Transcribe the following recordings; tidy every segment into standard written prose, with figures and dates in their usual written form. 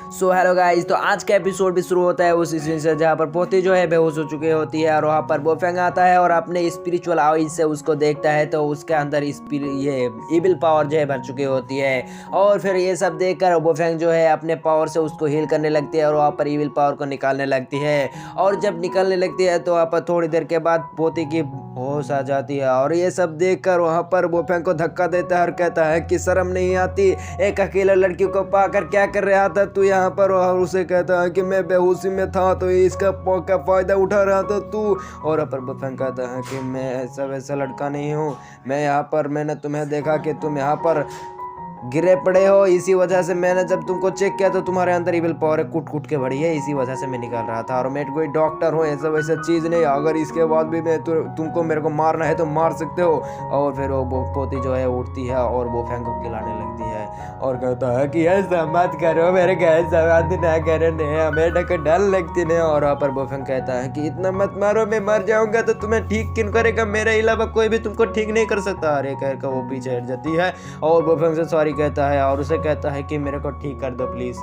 So hello guys, तो आज का एपिसोड भी शुरू होता है उस सीन से जहाँ पर पोती जो है बेहोश हो चुकी होती है और वहाँ पर बोफेंग आता है और अपने स्पिरिचुअल आइज से उसको देखता है तो उसके अंदर ये इविल पावर जो है भर चुकी होती है। और फिर ये सब देखकर बोफेंग जो है अपने पावर से उसको हील करने लगती है और वहाँ पर इविल पावर को निकालने लगती है। और जब निकालने लगती है तो वहाँ पर थोड़ी देर के बाद पोती की होश आ जाती है और ये सब देखकर वहाँ पर बोफेंग को धक्का देता है और कहता है कि शर्म नहीं आती, एक अकेला लड़की को पाकर क्या कर रहा था तू यहाँ पर। और उसे कहता है कि मैं बेहोशी में था तो इसका का फायदा उठा रहा था तू। और पर बोफेंग कहता है कि मैं ऐसा वैसा लड़का नहीं हूँ, मैंने तुम्हें देखा कि तुम यहाँ पर गिरे पड़े हो, इसी वजह से मैंने जब तुमको चेक किया तो तुम्हारे अंदर इविल पावर कूट कूट के भरी है, इसी वजह से मैं निकाल रहा था और मैं कोई डॉक्टर हूँ, ऐसा वैसा चीज़ नहीं। अगर इसके बाद भी मैं तुमको मेरे को मारना है तो मार सकते हो। और फिर वो पोती जो है उठती है और बोफेंग को खिलाने लगती है और कहता है कि ऐसा मत करो, मेरे घर बात ना करने, हमें डर लगती नहीं। और वहाँ पर बोफेंग कहता है कि इतना मत मारो, मैं मर जाऊंगा तो तुम्हें ठीक किन करेगा, मेरे अलावा कोई भी तुमको ठीक नहीं कर सकता। अरे कहकर वो पीछे हट जाती है और बोफेंग से सॉरी कहता है और उसे कहता है कि मेरे को ठीक कर दो प्लीज़।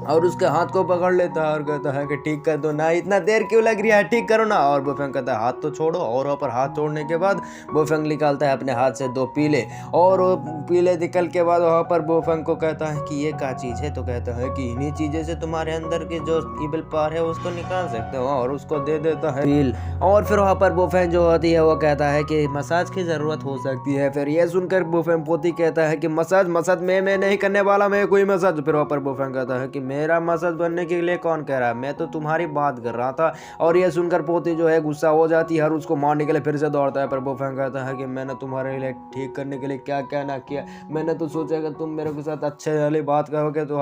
और उसके हाथ को पकड़ लेता है और कहता है कि ठीक कर दो ना, इतना देर क्यों लग रही है, ठीक करो ना। और बोफेंग कहता है हाथ तो छोड़ो। और वहाँ पर हाथ छोड़ने के बाद बोफेंग निकालता है अपने हाथ से 2 पीले, और वो पीले निकल के बाद वहाँ पर बोफेंग को कहता है कि ये क्या चीज़ है, तो कहता है कि इन्हीं चीज़ें से तुम्हारे अंदर की जो इविल पावर है उसको निकाल सकते हो, और उसको दे देता है पील। और फिर वहाँ पर बोफेंग जो होती है वो कहता है कि मसाज की ज़रूरत हो सकती है। फिर ये सुनकर बोफेंग पोती कहता है कि मसाज मैं नहीं करने वाला, मैं कोई मसाज। फिर वहाँ पर बोफेंग कहता है कि मेरा मसाज बनने के लिए कौन कह रहा है, मैं तो तुम्हारी बात कर रहा था। और ये सुनकर पोती जो है गुस्सा हो जाती है और उसको मारने के लिए फिर से दौड़ता है। पर बोफेंग कहता है कि मैंने तुम्हारे लिए ठीक करने के लिए क्या क्या ना किया, मैंने तो सोचा कि तुम मेरे के साथ अच्छे वाली बात करोगे। तो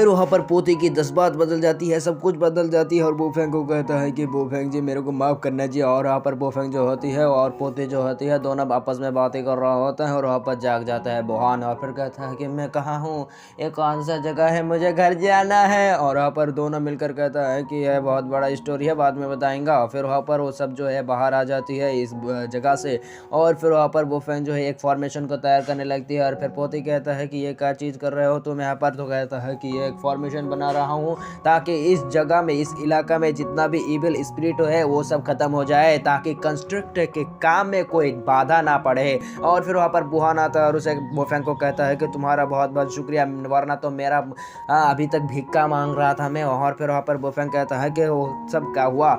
वहाँ पर पोती की 10 बात बदल जाती है, सब कुछ बदल जाती है और बोफेंग को कहता है कि बोफेंग जी मेरे को माफ करना चाहिए। और वहाँ पर बोफेंग जो होती है और पोती जो होती है दोनों आपस में बातें कर रहा होता है और वहाँ पर जाग जाता है बोहान और फिर कहता है कि मैं कहाँ हूँ, ये कौन सा जगह है, मुझे घर जाना है। और वहाँ पर दोनों मिलकर कहता है कि यह बहुत बड़ा स्टोरी है, बाद में बताएंगा। फिर वहाँ पर वो सब जो है बाहर आ जाती है इस जगह से, और फिर वहाँ पर बोफेंग जो है एक फॉर्मेशन को तैयार करने लगती है। और फिर पोती कहता है कि ये क्या चीज़ कर रहे हो तुम यहाँ पर, तो कहता है कि ये एक फॉर्मेशन बना रहा हूँ ताकि इस जगह में, इस इलाका में जितना भी इविल स्पिरिट है वो सब खत्म हो जाए, ताकि कंस्ट्रक्ट के काम में कोई बाधा ना पड़े। और फिर वहाँ पर बुहान आता है और उसे बोफेंग को कहता है कि तुम्हारा बहुत बहुत शुक्रिया, वरना तो मेरा अभी तक भिक्का मांग रहा था मैं। और फिर वहाँ पर बोफेंग कहता है कि वो सब क्या हुआ,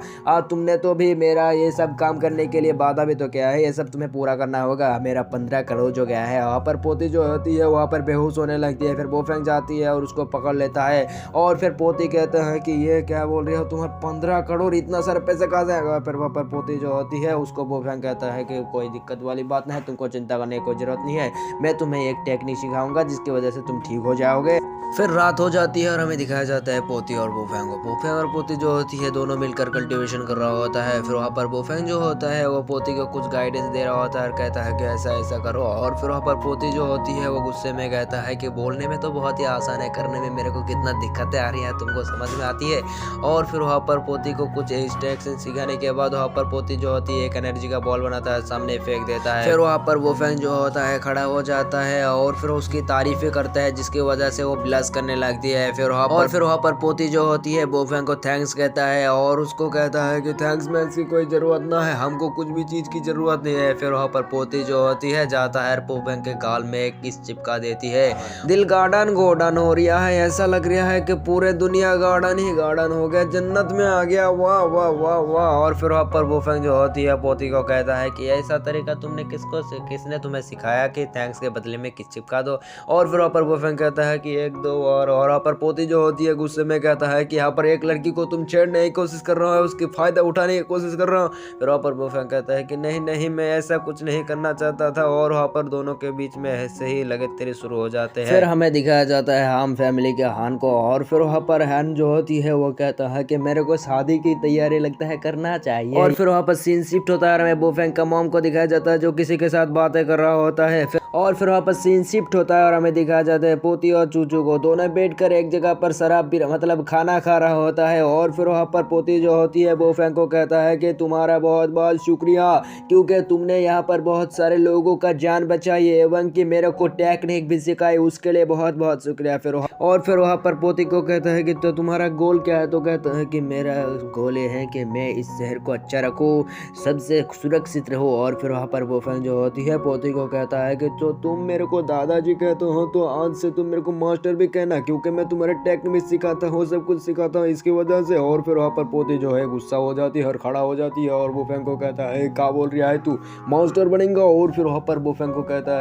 तुमने तो भी मेरा ये सब काम करने के लिए वादा भी तो किया है, ये सब तुम्हें पूरा करना होगा, मेरा 15 करोड़ जो गया है। वहाँ पर पोती जो होती है वहाँ पर बेहोश होने लगती है। फिर बोफेंग जाती है और उसको पकड़ लेता है और फिर पोती कहता है कि ये क्या बोल रही हो, तुम्हारे 15 करोड़, इतना सारे पैसे कहाँ से आएगा। फिर वहाँ पर पोती जो होती है उसको बोफेंग कहता है कि कोई दिक्कत वाली बात नहीं है, तुमको चिंता करने की कोई जरूरत नहीं है, मैं तुम्हें एक टेक्निक सिखाऊंगा जिसकी वजह से तुम ठीक हो जाओगे। फिर रात हो जाती है और हमें दिखाया जाता है पोती और बोफेंग को। बोफेंग और पोती जो होती है दोनों मिलकर कल्टीवेशन कर रहा होता है। फिर वहाँ पर बोफेंग जो होता है वो पोती को कुछ गाइडेंस दे रहा होता है और कहता है कि ऐसा ऐसा करो। और फिर वहाँ पर पोती जो होती है वो गुस्से में कहता है कि बोलने में तो बहुत ही आसान है, करने में मेरे को कितना दिक्कतें आ रही हैं तुमको समझ में आती है। और फिर वहाँ पर पोती को कुछ इंस्ट्रक्शन सिखाने के बाद वहाँ पर पोती जो होती है एक एनर्जी का बॉल बनाता है, सामने फेंक देता है। फिर वहाँ पर बोफेंग जो होता है खड़ा हो जाता है और फिर उसकी तारीफें करता है जिसकी वजह से वो ब्लश करने लगती है। फिर वहाँ पर पोती जो होती है बोफेंग को थैंक्स कहता है और उसको कहता है कि थैंक्स में इसकी कोई जरूरत ना है, हमको कुछ भी चीज की जरूरत नहीं है। फिर वहाँ पर पोती जो होती है जाता है बोफेंग के गाल में एक किस चिपका देती है। दिल गार्डन गोल्डन हो रहा है, ऐसा लग रहा है कि पूरे दुनिया गार्डन ही गार्डन हो गया, जन्नत में आ गया, वाह वाह वाह वाह। और फिर वहाँ पर बोफेंग जो होती है पोती को कहता है कि ऐसा तरीका तुमने किसने तुम्हें सिखाया कि थैंक्स के बदले में किस चिपका दो। और फिर वहाँ पर बोफेंग कहता है कि 1 2 और वहाँ पर पोती जो होती है गुस्से में कहता है कि यहाँ पर एक लड़की को तुम छेड़ने की कोशिश कर रहा हो, उसकी फायदा उठाने की कोशिश कर रहा हूँ। फिर वहाँ पर बोफेंग कहता है कि नहीं नहीं, मैं ऐसा कुछ नहीं करना चाहता था। और वहाँ पर दोनों के बीच में ऐसे ही लगातार शुरू हो जाते हैं। फिर हमें दिखाया जाता है हान फैमिली के हान को। और फिर वहाँ पर हान जो होती है वो कहता है कि मेरे को शादी की तैयारी लगता है करना चाहिए। और फिर वहाँ पर सीन शिफ्ट होता है और हमें बोफेंग का मॉम को दिखाया जाता है जो किसी के साथ बातें कर रहा होता है। और फिर वहाँ पर सीन शिफ्ट होता है और हमें दिखाया जाता है पोती और चूचू को। वो दोनों बैठकर एक जगह पर शराब पी मतलब खाना खा रहा होता है। और फिर वहाँ पर पोती जो होती है बोफेंग को कहता है कि तुम्हारा बहुत बहुत शुक्रिया, क्योंकि तुमने यहाँ पर बहुत सारे लोगों का जान बचाई एवं कि मेरे को टेक्निक भी सिखाई, उसके लिए बहुत बहुत शुक्रिया। फिर वहाँ पर पोती को कहता है कि तो तुम्हारा गोल क्या है? तो कहता है कि मेरा गोल ये है कि मैं इस शहर को अच्छा रखूँ, सबसे सुरक्षित रहो। और फिर वहाँ पर बोफेंग जो होती है पोती को कहता है कि तो तुम मेरे को दादाजी कहते हो तो आज से तुम मेरे को मास्टर भी कहना, क्योंकि मैं तुम्हारे टेक्निक सिखाता हूँ, सब कुछ सिखाता हूँ इसकी वजह से। और फिर वहाँ पर पोती जो है गुस्सा हो जाती है और खड़ा हो जाती है और बोफेंग को कहता है क्या बोल रहा है तू, मास्टर बनेगा? और फिर वहाँ पर बोफेंग को कहता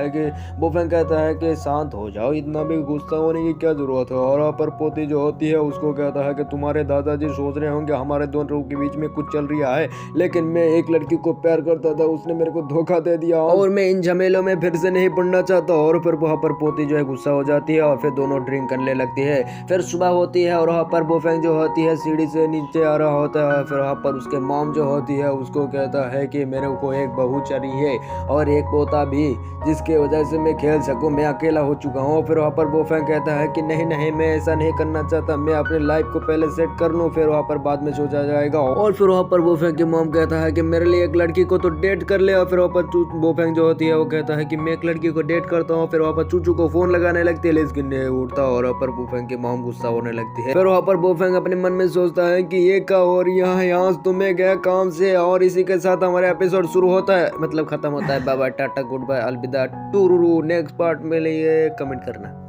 है कि शांत हो जाओ, इतना भी गुस्सा होने की क्या जरूरत है। और वहाँ पर पोती जो होती है उसको कहता है कि तुम्हारे दादाजी सोच रहे होंगे हमारे दोनों के बीच में कुछ चल रहा है, लेकिन मैं एक लड़की को प्यार करता था, उसने मेरे को धोखा दे दिया और मैं इन झमेलों में फिर से नहीं पड़ना चाहता। और फिर वहाँ पर पोती जो है गुस्सा हो जाती है और फिर दोनों ड्रिंक करने लगती है। फिर सुबह होती है और वहाँ पर बोफेंग जो होती है सीढ़ी से नीचे आ रहा होता है। फिर वहाँ पर उसके मॉम जो होती है उसको कहता है कि मेरे को एक बहू चाहिए और एक पोता भी, जिसके वजह से मैं खेल सकूं, मैं अकेला हो चुका हूँ। फिर वहाँ पर बोफेंग कहता है कि नहीं नहीं, मैं ऐसा नहीं करना चाहता, मैं अपने लाइफ को पहले सेट कर लूँ, फिर वहाँ पर बाद में सोचा जाएगा। और फिर वहाँ पर बोफेंग की मॉम कहता है कि मेरे लिए एक लड़की को तो डेट कर ले। और फिर वहाँ पर बोफेंग जो होती है वो कहता है कि मैं एक लड़की को डेट करता हूँ। फिर वहाँ पर चूचू को फोन लगाने लगती है लेकिन नहीं उठता और वहाँ पर बोफेंग की मॉम गुस्सा होने लगती है। फिर वहाँ पर बोफेंग अपने मन में सोचता है कि ये क्या हो रहा है, यहाँ तो मैं गया काम से। और इसी के साथ हमारा एपिसोड शुरू होता है, मतलब खत्म होता है। Bye bye, tata, goodbye, अलविदा, टूरू। नेक्स्ट पार्ट में लिए कमेंट करना।